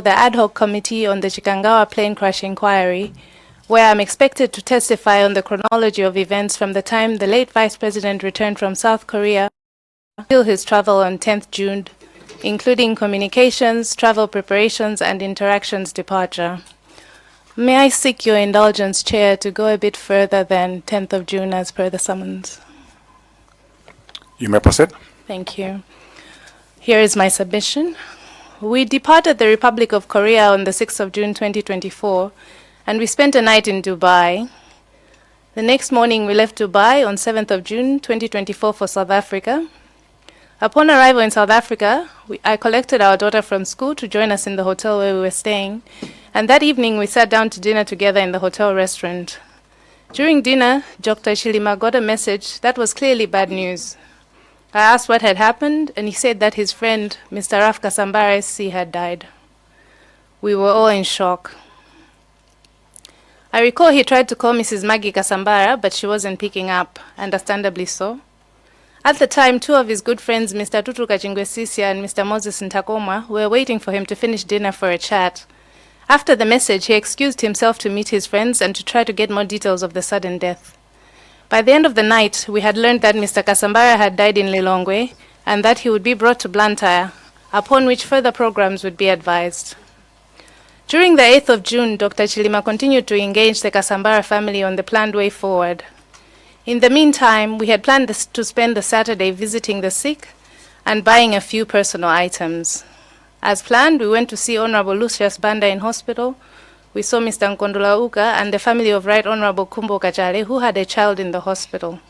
the ad hoc committee on the Chikangawa plane crash inquiry, where I'm expected to testify on the chronology of events from the time the late Vice President returned from South Korea until his travel on 10th June, including communications, travel preparations, and interactions departure. May I seek your indulgence, Chair, to go a bit further than 10th of June as per the summons? You may proceed. Thank you. Here is my submission. We departed the Republic of Korea on the 6th of June 2024, and we spent a night in Dubai. The next morning, we left Dubai on 7th of June 2024 for South Africa. Upon arrival in South Africa, I collected our daughter from school to join us in the hotel where we were staying, and that evening we sat down to dinner together in the hotel restaurant. During dinner, Dr. Chilima got a message that was clearly bad news. I asked what had happened, and he said that his friend, Mr. Raf Kasambara SC, had died. We were all in shock. I recall he tried to call Mrs. Maggie Kasambara, but she wasn't picking up, understandably so. At the time, two of his good friends, Mr. Tutu Kachingwesisia and Mr. Moses Ntakoma, were waiting for him to finish dinner for a chat. After the message, he excused himself to meet his friends and to try to get more details of the sudden death. By the end of the night, we had learned that Mr. Kasambara had died in Lilongwe and that he would be brought to Blantyre, upon which further programs would be advised. During the 8th of June, Dr. Chilima continued to engage the Kasambara family on the planned way forward. In the meantime, we had planned to spend the Saturday visiting the sick and buying a few personal items. As planned, we went to see Honorable Lucius Banda in hospital. We saw Mr. Nkondola Uka and the family of Right Honorable Kumbo Kachale, who had a child in the hospital.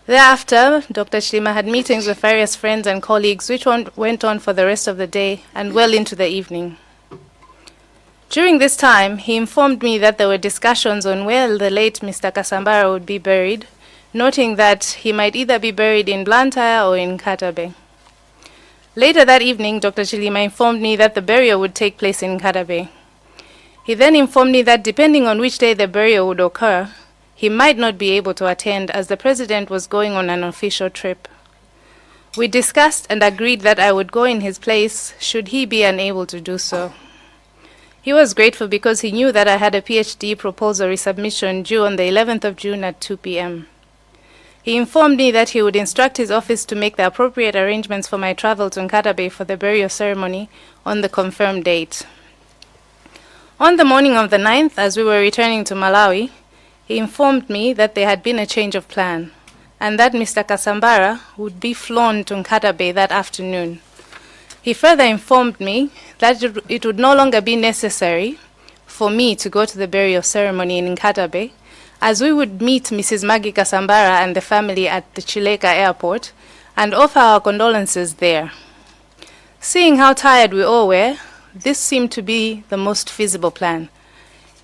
Thereafter, Dr. Chilima had meetings with various friends and colleagues, which went on for the rest of the day and well into the evening. During this time, he informed me that there were discussions on where the late Mr. Kasambara would be buried, noting that he might either be buried in Blantyre or in Katabe. Later that evening, Dr. Chilima informed me that the burial would take place in Katabe. He then informed me that depending on which day the burial would occur, he might not be able to attend as the President was going on an official trip. We discussed and agreed that I would go in his place should he be unable to do so. He was grateful because he knew that I had a PhD proposal resubmission due on the 11th of June at 2 p.m. He informed me that he would instruct his office to make the appropriate arrangements for my travel to Nkatabe for the burial ceremony on the confirmed date. On the morning of the 9th, as we were returning to Malawi, he informed me that there had been a change of plan and that Mr. Kasambara would be flown to Nkatabe that afternoon. He further informed me that it would no longer be necessary for me to go to the burial ceremony in Nkatabe, as we would meet Mrs. Maggie Kasambara and the family at the Chileka airport and offer our condolences there. Seeing how tired we all were, this seemed to be the most feasible plan.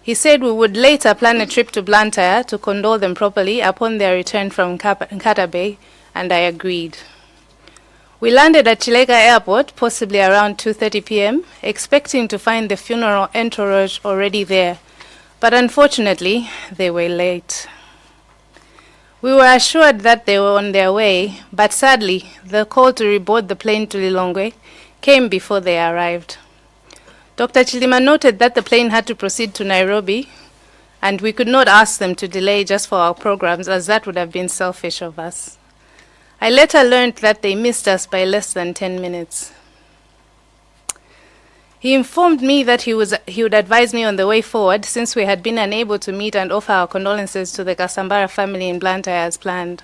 He said we would later plan a trip to Blantyre to condole them properly upon their return from Nkatabe, and I agreed. We landed at Chileka Airport, possibly around 2:30 p.m., expecting to find the funeral entourage already there, but unfortunately, they were late. We were assured that they were on their way, but sadly, the call to reboard the plane to Lilongwe came before they arrived. Dr. Chilima noted that the plane had to proceed to Nairobi, and we could not ask them to delay just for our programs, as that would have been selfish of us. I later learned that they missed us by less than 10 minutes. He informed me that he would advise me on the way forward, since we had been unable to meet and offer our condolences to the Kasambara family in Blantyre as planned.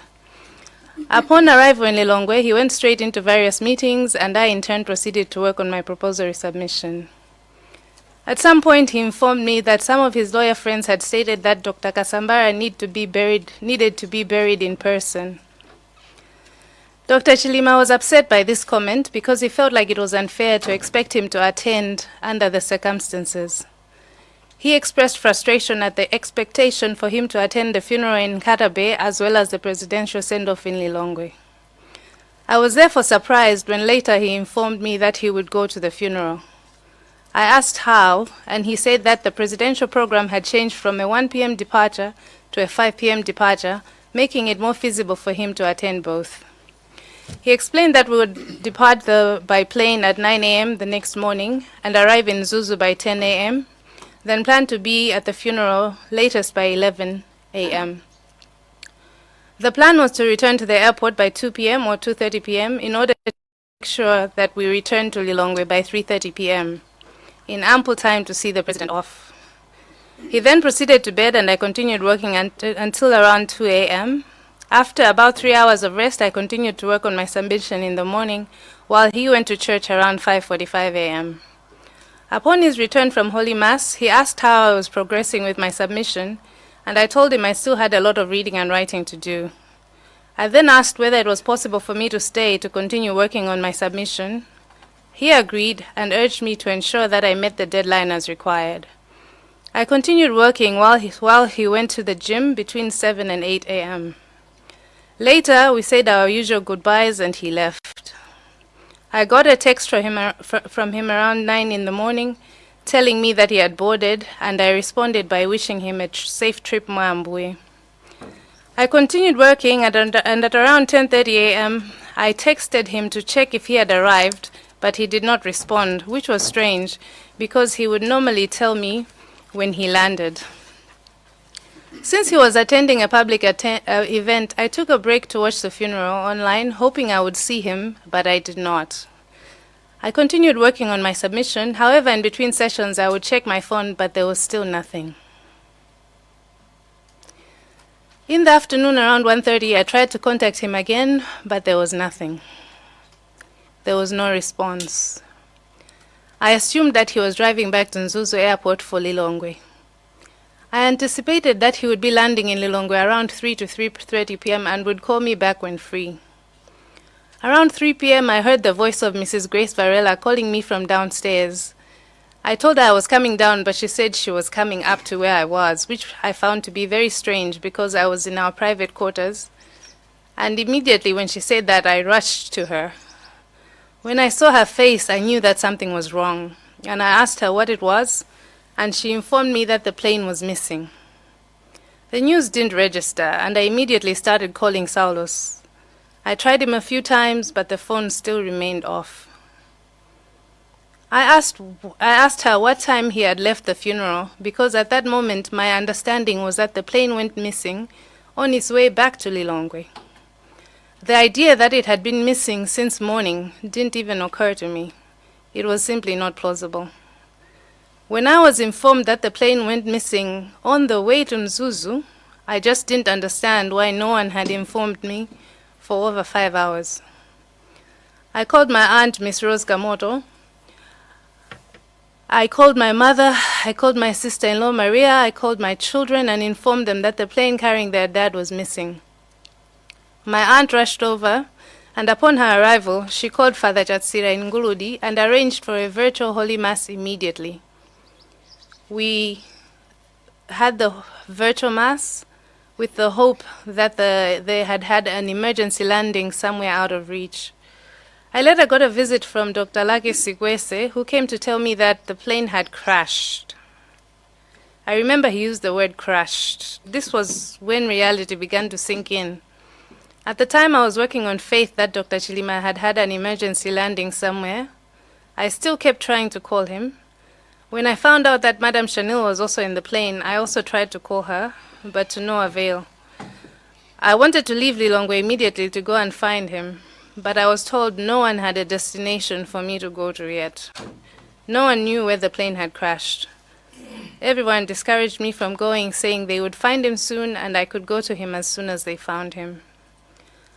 Upon arrival in Lilongwe, he went straight into various meetings, and I in turn proceeded to work on my proposal resubmission. At some point, he informed me that some of his lawyer friends had stated that Dr. Kasambara needed to be buried in person. Dr. Chilima was upset by this comment because he felt like it was unfair to expect him to attend under the circumstances. He expressed frustration at the expectation for him to attend the funeral in Nkatabe as well as the presidential send-off in Lilongwe. I was therefore surprised when later he informed me that he would go to the funeral. I asked how, and he said that the presidential program had changed from a 1 p.m. departure to a 5 p.m. departure, making it more feasible for him to attend both. He explained that we would depart by plane at 9 a.m. the next morning and arrive in Zuzu by 10 a.m., then plan to be at the funeral latest by 11 a.m. The plan was to return to the airport by 2 p.m. or 2:30 p.m. in order to make sure that we return to Lilongwe by 3:30 p.m., in ample time to see the president off. He then proceeded to bed and I continued working until around 2 a.m. After about 3 hours of rest, I continued to work on my submission in the morning while he went to church around 5:45 a.m. Upon his return from Holy Mass, he asked how I was progressing with my submission, and I told him I still had a lot of reading and writing to do. I then asked whether it was possible for me to stay to continue working on my submission. He agreed and urged me to ensure that I met the deadline as required. I continued working while he went to the gym between 7 and 8 a.m. Later, we said our usual goodbyes and he left. I got a text from him around 9 in the morning telling me that he had boarded, and I responded by wishing him a safe trip Mwambwe. I continued working and at around 10:30 a.m. I texted him to check if he had arrived, but he did not respond, which was strange because he would normally tell me when he landed. Since he was attending a public event, I took a break to watch the funeral online, hoping I would see him, but I did not. I continued working on my submission. However, in between sessions, I would check my phone, but there was still nothing. In the afternoon, around 1:30, I tried to contact him again, but there was nothing. There was no response. I assumed that he was driving back to Nzuzu Airport for Lilongwe. I anticipated that he would be landing in Lilongwe around 3 to 3:30 p.m. and would call me back when free. Around 3 p.m., I heard the voice of Mrs. Grace Varela calling me from downstairs. I told her I was coming down, but she said she was coming up to where I was, which I found to be very strange because I was in our private quarters. And immediately when she said that, I rushed to her. When I saw her face, I knew that something was wrong, and I asked her what it was, and she informed me that the plane was missing. The news didn't register, and I immediately started calling Saulos. I tried him a few times, but the phone still remained off. I asked her what time he had left the funeral, because at that moment my understanding was that the plane went missing on its way back to Lilongwe. The idea that it had been missing since morning didn't even occur to me. It was simply not plausible. When I was informed that the plane went missing on the way to Mzuzu, I just didn't understand why no one had informed me for over 5 hours. I called my aunt, Miss Rose Gamoto. I called my mother, I called my sister-in-law Maria, I called my children and informed them that the plane carrying their dad was missing. My aunt rushed over, and upon her arrival, she called Father Chatsira in Nguludi and arranged for a virtual Holy Mass immediately. We had the virtual Mass with the hope that they had had an emergency landing somewhere out of reach. I later got a visit from Dr. Laki Sigwese, who came to tell me that the plane had crashed. I remember he used the word crashed. This was when reality began to sink in. At the time, I was working on faith that Dr. Chilima had had an emergency landing somewhere. I still kept trying to call him. When I found out that Madame Chanel was also in the plane, I also tried to call her, but to no avail. I wanted to leave Lilongwe immediately to go and find him, but I was told no one had a destination for me to go to yet. No one knew where the plane had crashed. Everyone discouraged me from going, saying they would find him soon and I could go to him as soon as they found him.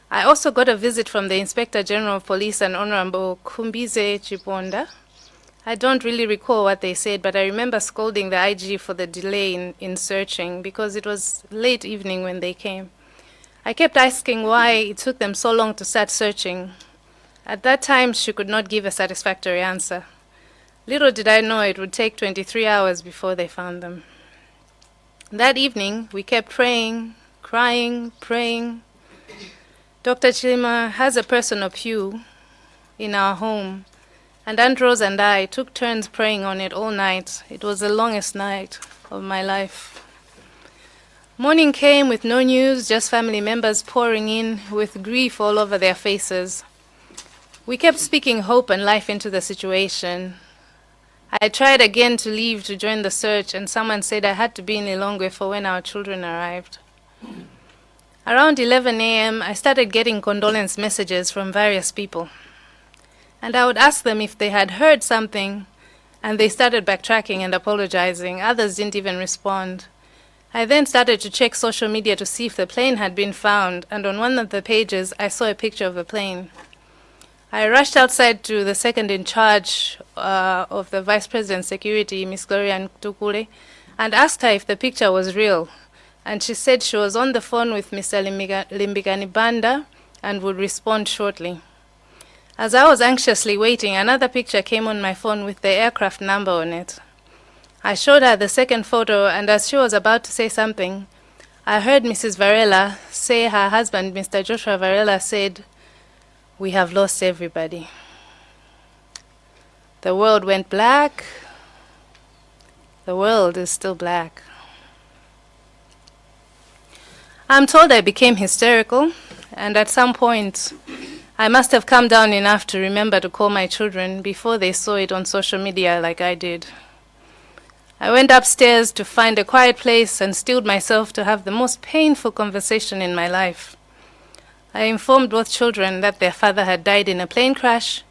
I also got a visit from the Inspector General of Police and Honorable Kumbize Chiponda. I don't really recall what they said, but I remember scolding the IG for the delay in searching because it was late evening when they came. I kept asking why it took them so long to start searching. At that time, she could not give a satisfactory answer. Little did I know it would take 23 hours before they found them. That evening, we kept praying, crying, praying. Dr. Chilima has a personal pew in our home, and Aunt Rose and I took turns praying on it all night. It was the longest night of my life. Morning came with no news, just family members pouring in with grief all over their faces. We kept speaking hope and life into the situation. I tried again to leave to join the search, and someone said I had to be in Lilongwe for when our children arrived. Around 11 a.m., I started getting condolence messages from various people. And I would ask them if they had heard something, and they started backtracking and apologizing. Others didn't even respond. I then started to check social media to see if the plane had been found, and on one of the pages, I saw a picture of a plane. I rushed outside to the second in charge of the Vice President's security, Miss Gloria Ntukule, and asked her if the picture was real. And she said she was on the phone with Mr. Limbikani Banda and would respond shortly. As I was anxiously waiting, another picture came on my phone with the aircraft number on it. I showed her the second photo, and as she was about to say something, I heard Mrs. Varela say her husband, Mr. Joshua Varela, said, "We have lost everybody." The world went black. The world is still black. I'm told I became hysterical, and at some point, I must have calmed down enough to remember to call my children before they saw it on social media like I did. I went upstairs to find a quiet place and steeled myself to have the most painful conversation in my life. I informed both children that their father had died in a plane crash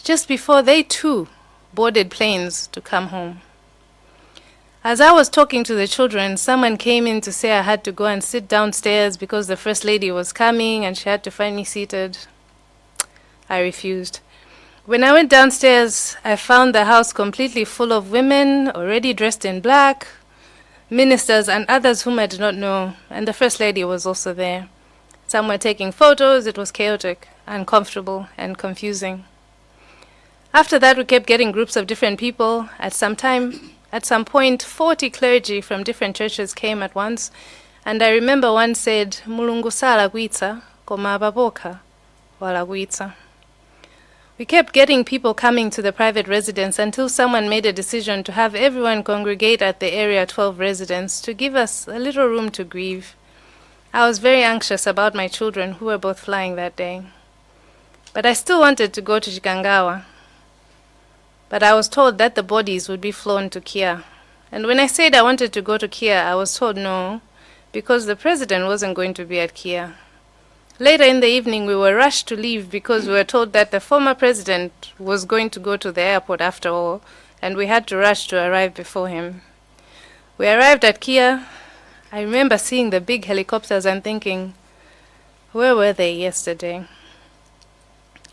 just before they too boarded planes to come home. As I was talking to the children, someone came in to say I had to go and sit downstairs because the First Lady was coming and she had to find me seated. I refused. When I went downstairs, I found the house completely full of women, already dressed in black, ministers and others whom I did not know, and the First Lady was also there. Some were taking photos. It was chaotic, uncomfortable, and confusing. After that, we kept getting groups of different people. At some point, 40 clergy from different churches came at once, and I remember one said, "Mulungu salagwitsa, koma ababoka walagwitsa." We kept getting people coming to the private residence until someone made a decision to have everyone congregate at the Area 12 residence to give us a little room to grieve. I was very anxious about my children who were both flying that day. But I still wanted to go to Chikangawa. But I was told that the bodies would be flown to Kia. And when I said I wanted to go to Kia, I was told no, because the president wasn't going to be at Kia. Later in the evening, we were rushed to leave because we were told that the former president was going to go to the airport after all, and we had to rush to arrive before him. We arrived at Kia. I remember seeing the big helicopters and thinking, where were they yesterday?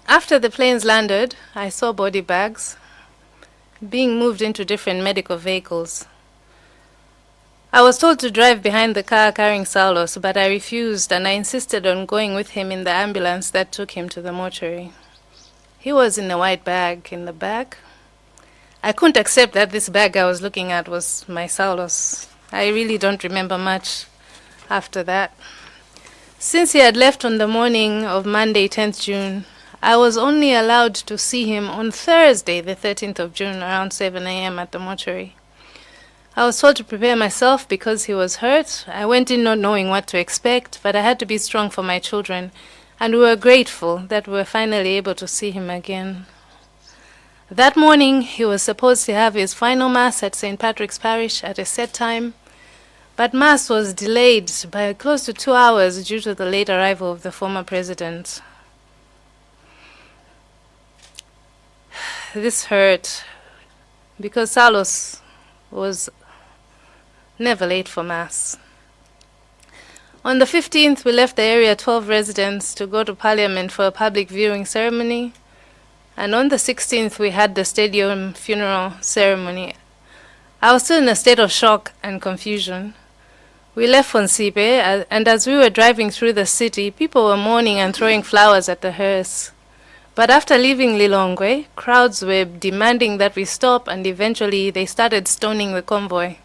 After the planes landed, I saw body bags being moved into different medical vehicles. I was told to drive behind the car carrying Saulos, but I refused, and I insisted on going with him in the ambulance that took him to the mortuary. He was in a white bag in the back. I couldn't accept that this bag I was looking at was my Saulos. I really don't remember much after that. Since he had left on the morning of Monday, 10th June, I was only allowed to see him on Thursday, the 13th of June, around 7 a.m. at the mortuary. I was told to prepare myself because he was hurt. I went in not knowing what to expect, but I had to be strong for my children, and we were grateful that we were finally able to see him again. That morning, he was supposed to have his final Mass at St. Patrick's Parish at a set time, but Mass was delayed by close to 2 hours due to the late arrival of the former president. This hurt because Saulos was never late for Mass. On the 15th, we left the Area 12 residence to go to Parliament for a public viewing ceremony, and on the 16th, we had the stadium funeral ceremony. I was still in a state of shock and confusion. We left Fonsipe, and as we were driving through the city, people were mourning and throwing flowers at the hearse. But after leaving Lilongwe, crowds were demanding that we stop, and eventually they started stoning the convoy.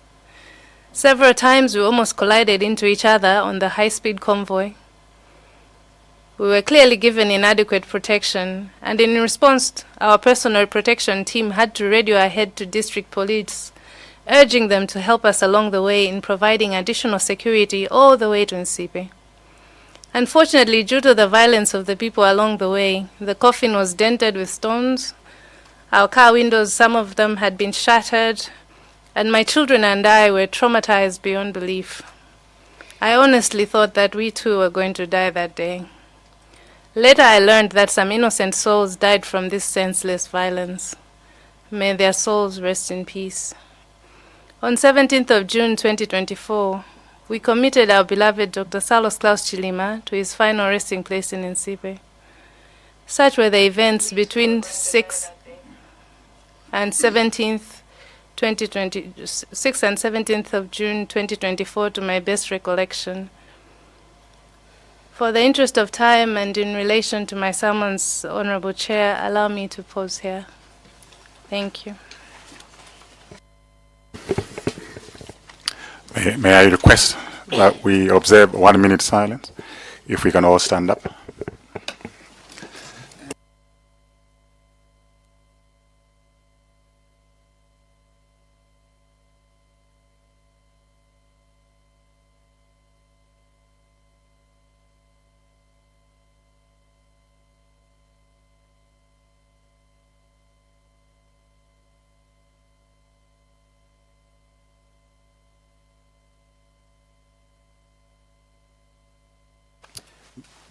Several times we almost collided into each other on the high-speed convoy. We were clearly given inadequate protection, and in response, our personal protection team had to radio ahead to district police urging them to help us along the way in providing additional security all the way to Nsipe. Unfortunately, due to the violence of the people along the way, the coffin was dented with stones. Our car windows, some of them had been shattered, and my children and I were traumatized beyond belief. I honestly thought that we too were going to die that day. Later I learned that some innocent souls died from this senseless violence. May their souls rest in peace. On 17th of June 2024, we committed our beloved Dr. Saulos Chilima to his final resting place in Nsipe. Such were the events between 6th and 17th 6th and 17th of June 2024 to my best recollection. For the interest of time and in relation to my sermon's Honorable Chair, allow me to pause here. Thank you. May I request that we observe 1 minute silence, if we can all stand up.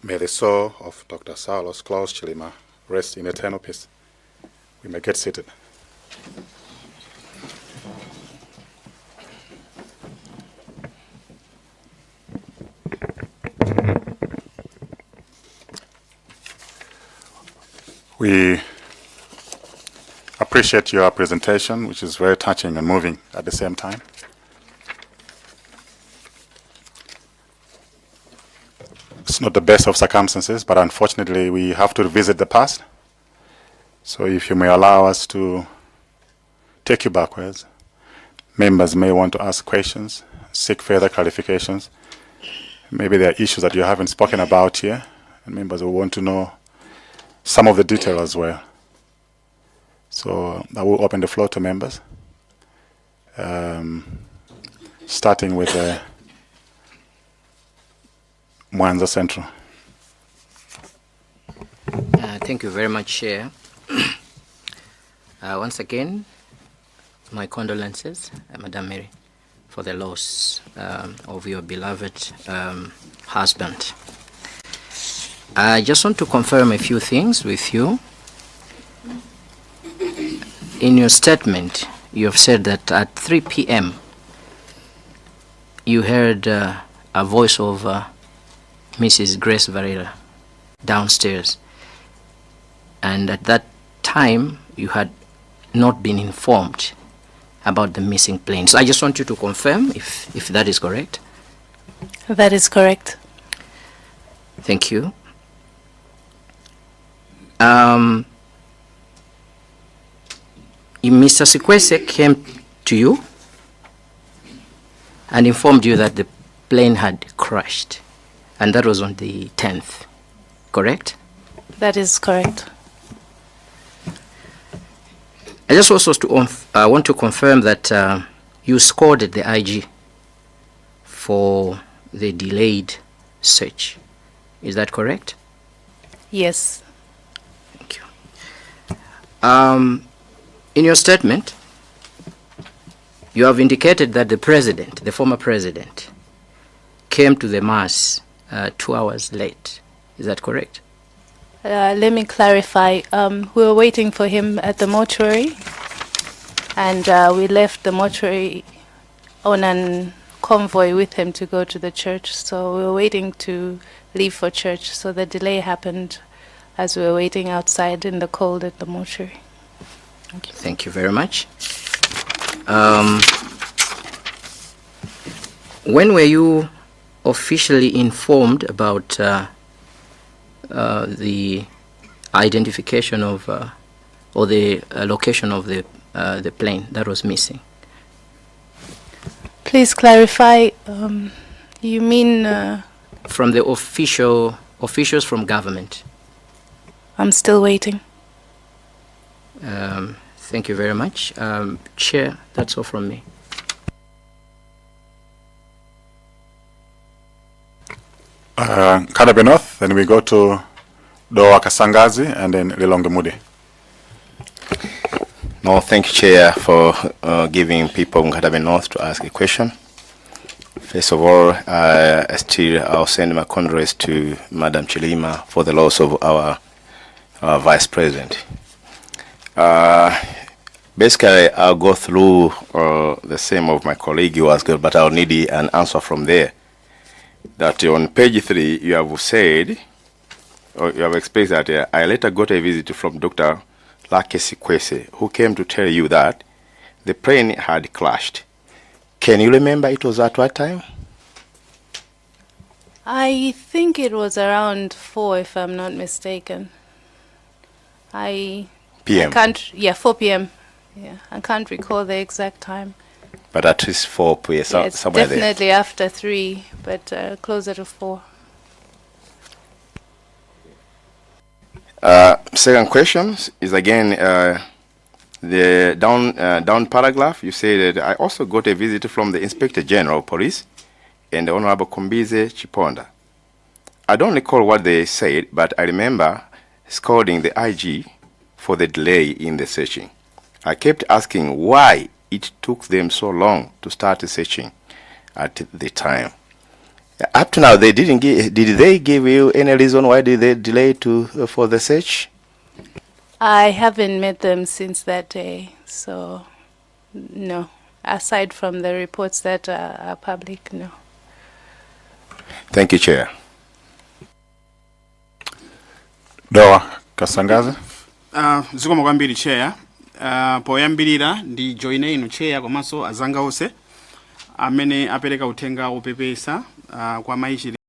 May the soul of Dr. Saulos Chilima rest in eternal peace. We may get seated. We appreciate your presentation, which is very touching and moving at the same time. It's not the best of circumstances, but unfortunately we have to revisit the past. So if you may allow us to take you backwards, members may want to ask questions, seek further clarifications. Maybe there are issues that you haven't spoken about here, and members will want to know some of the detail as well. So I will open the floor to members, starting with Mwanza Central. Thank you very much, Chair. Once again, my condolences, Madam Mary, for the loss of your beloved husband. I just want to confirm a few things with you. In your statement, you have said that at 3 p.m. you heard a voice of Mrs. Grace Varela downstairs, and at that time you had not been informed about the missing plane. So I just want you to confirm if that is correct. That is correct. Thank you. Mr. Sikwese came to you and informed you that the plane had crashed, and that was on the 10th, correct? That is correct. I just also want to confirm that you scolded the IG for the delayed search. Is that correct? Yes. Thank you. In your statement, you have indicated that the president, the former president, came to the mass 2 hours late. Is that correct? Let me clarify. We were waiting for him at the mortuary, and we left the mortuary on a convoy with him to go to the church. So we were waiting to leave for church. So the delay happened as we were waiting outside in the cold at the mortuary. Thank you. Thank you very much. When were you officially informed about the identification of or the location of the plane that was missing? Please clarify. You mean From the officials from government. I'm still waiting. Thank you very much. Chair, that's all from me. Nkadabe North, then we go to Doa Kasangazi, and then Lilonge Mudi. No, thank you, Chair, for giving people Nkadabe North to ask a question. First of all, I'll send my condolences to Madam Chilima for the loss of our Vice President. Basically, I'll go through the same of my colleague who was good, but I'll need an answer from there. That on page 3, you have said, or you have expressed that I later got a visit from Dr. Lakesi Kwese, who came to tell you that the plane had crashed. Can you remember it was at what time? I think it was around 4, if I'm not mistaken. PM? 4 p.m. Yeah, I can't recall the exact time. But at least 4 p.m. Yeah, it's somewhere definitely there. after 3, but closer to 4. Second question is again the down paragraph. You say that I also got a visit from the Inspector General of Police and the Honorable Kombize Chiponda. I don't recall what they said, but I remember scolding the IG for the delay in the searching. I kept asking why it took them so long to start the searching at the time. Up to now, they didn't give. Did they give you any reason why did they delay for the search? I haven't met them since that day, so no. Aside from the reports that are public, no. Thank you, Chair. Doa Kasangazi. Zikomo kwambiri Chair. Poyambirira ndi joine inu Chair komanso azanga onse amene apereka uthenga opepesa kwa maichi